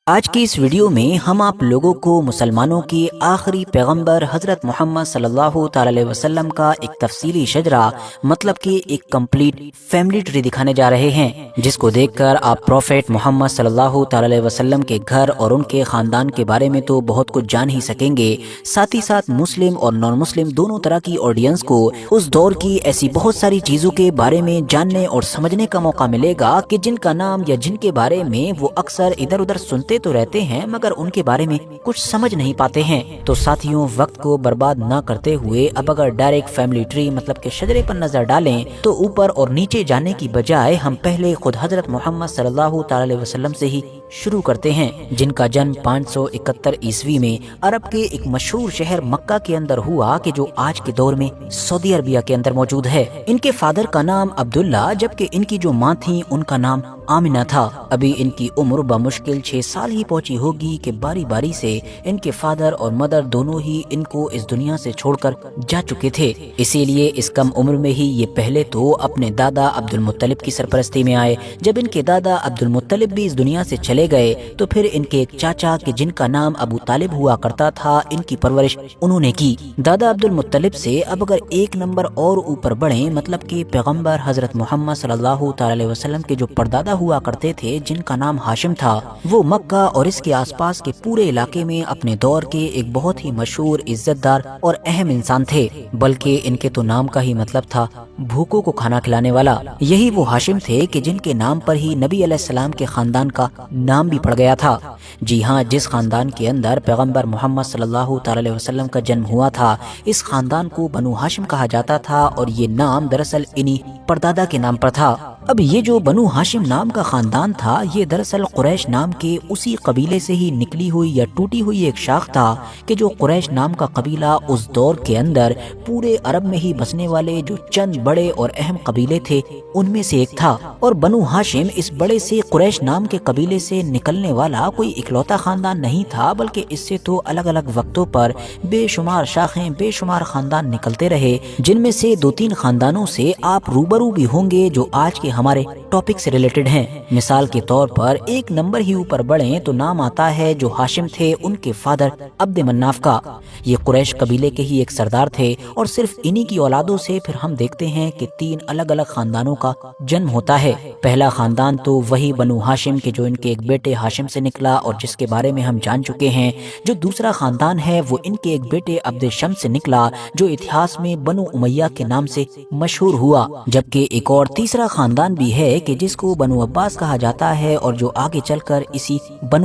آج کی اس ویڈیو میں ہم آپ لوگوں کو مسلمانوں کے آخری پیغمبر حضرت محمد صلی اللہ تعالی علیہ وسلم کا ایک تفصیلی شجرہ مطلب کہ ایک کمپلیٹ فیملی ٹری دکھانے جا رہے ہیں، جس کو دیکھ کر آپ پروفیٹ محمد صلی اللہ تعالی علیہ وسلم کے گھر اور ان کے خاندان کے بارے میں تو بہت کچھ جان ہی سکیں گے، ساتھ ہی ساتھ مسلم اور نان مسلم دونوں طرح کی آڈینس کو اس دور کی ایسی بہت ساری چیزوں کے بارے میں جاننے اور سمجھنے کا موقع ملے گا کہ جن کا نام یا جن کے بارے میں وہ اکثر ادھر ادھر سنتے تو رہتے ہیں مگر ان کے بارے میں کچھ سمجھ نہیں پاتے ہیں۔ تو ساتھیوں، وقت کو برباد نہ کرتے ہوئے اب اگر ڈائریکٹ فیملی ٹری مطلب کہ شجرے پر نظر ڈالیں تو اوپر اور نیچے جانے کی بجائے ہم پہلے خود حضرت محمد صلی اللہ تعالی علیہ وسلم سے ہی شروع کرتے ہیں، جن کا جنم 571 عیسوی میں عرب کے ایک مشہور شہر مکہ کے اندر ہوا کہ جو آج کے دور میں سعودی عربیہ کے اندر موجود ہے۔ ان کے فادر کا نام عبداللہ جبکہ ان کی جو ماں تھی ان کا نام آمنہ تھا۔ ابھی ان کی عمر بمشکل 6 سال ہی پہنچی ہوگی کہ باری باری سے ان کے فادر اور مدر دونوں ہی ان کو اس دنیا سے چھوڑ کر جا چکے تھے، اسی لیے اس کم عمر میں ہی یہ پہلے تو اپنے دادا عبد المطلب کی سرپرستی میں آئے۔ جب ان کے دادا عبد المطلب بھی اس دنیا سے چلے گئے تو پھر ان کے ایک چاچا کہ جن کا نام ابو طالب ہوا کرتا تھا، ان کی پرورش انہوں نے کی۔ دادا عبد المطلب سے اب اگر ایک نمبر اور اوپر بڑھیں مطلب کہ پیغمبر حضرت محمد صلی اللہ تعالی علیہ وسلم کے جو پردادا ہوا کرتے تھے جن کا نام ہاشم تھا، وہ مکہ اور اس کے آس پاس کے پورے علاقے میں اپنے دور کے ایک بہت ہی مشہور، عزت دار اور اہم انسان تھے، بلکہ ان کے تو نام کا ہی مطلب تھا بھوکوں کو کھانا کھلانے والا۔ یہی وہ ہاشم تھے کہ جن کے نام پر ہی نبی علیہ السلام کے خاندان کا نام بھی پڑ گیا تھا۔ جی ہاں، جس خاندان کے اندر پیغمبر محمد صلی اللہ تعالی علیہ وسلم کا جنم ہوا تھا، اس خاندان کو بنو ہاشم کہا جاتا تھا اور یہ نام دراصل انہی پردادا کے نام پر تھا۔ اب یہ جو بنو ہاشم نام کا خاندان تھا، یہ دراصل قریش نام کے اسی قبیلے سے ہی نکلی ہوئی یا ٹوٹی ہوئی ایک شاخ تھا کہ جو قریش نام کا قبیلہ اس دور کے اندر پورے عرب میں ہی بسنے والے جو چند بڑے اور اہم قبیلے تھے ان میں سے ایک تھا، اور بنو ہاشم اس بڑے سے قریش نام کے قبیلے سے نکلنے والا کوئی اکلوتا خاندان نہیں تھا، بلکہ اس سے تو الگ الگ وقتوں پر بے شمار شاخیں، بے شمار خاندان نکلتے رہے، جن میں سے 2-3 خاندانوں سے آپ روبرو بھی ہوں گے جو آج کے ہمارے ٹاپک سے ریلیٹڈ ہیں۔ مثال کے طور پر ایک نمبر ہی اوپر بڑھیں تو نام آتا ہے جو ہاشم تھے ان کے فادر عبد مناف کا۔ یہ قریش قبیلے کے ہی ایک سردار تھے اور صرف انہی کی اولادوں سے پھر ہم دیکھتے ہیں کہ 3 الگ الگ خاندانوں کا جنم ہوتا ہے۔ پہلا خاندان تو وہی بنو ہاشم کے جو ان کے ایک بیٹے ہاشم سے نکلا اور جس کے بارے میں ہم جان چکے ہیں۔ جو دوسرا خاندان ہے وہ ان کے ایک بیٹے عبد شمس سے نکلا جو اتہاس میں بنو امیہ کے نام سے مشہور ہوا، جبکہ ایک اور تیسرا خاندان بھی ہے کہ جس کو بنو عباس کہا جاتا ہے اور جو آگے چل کر اسی بنو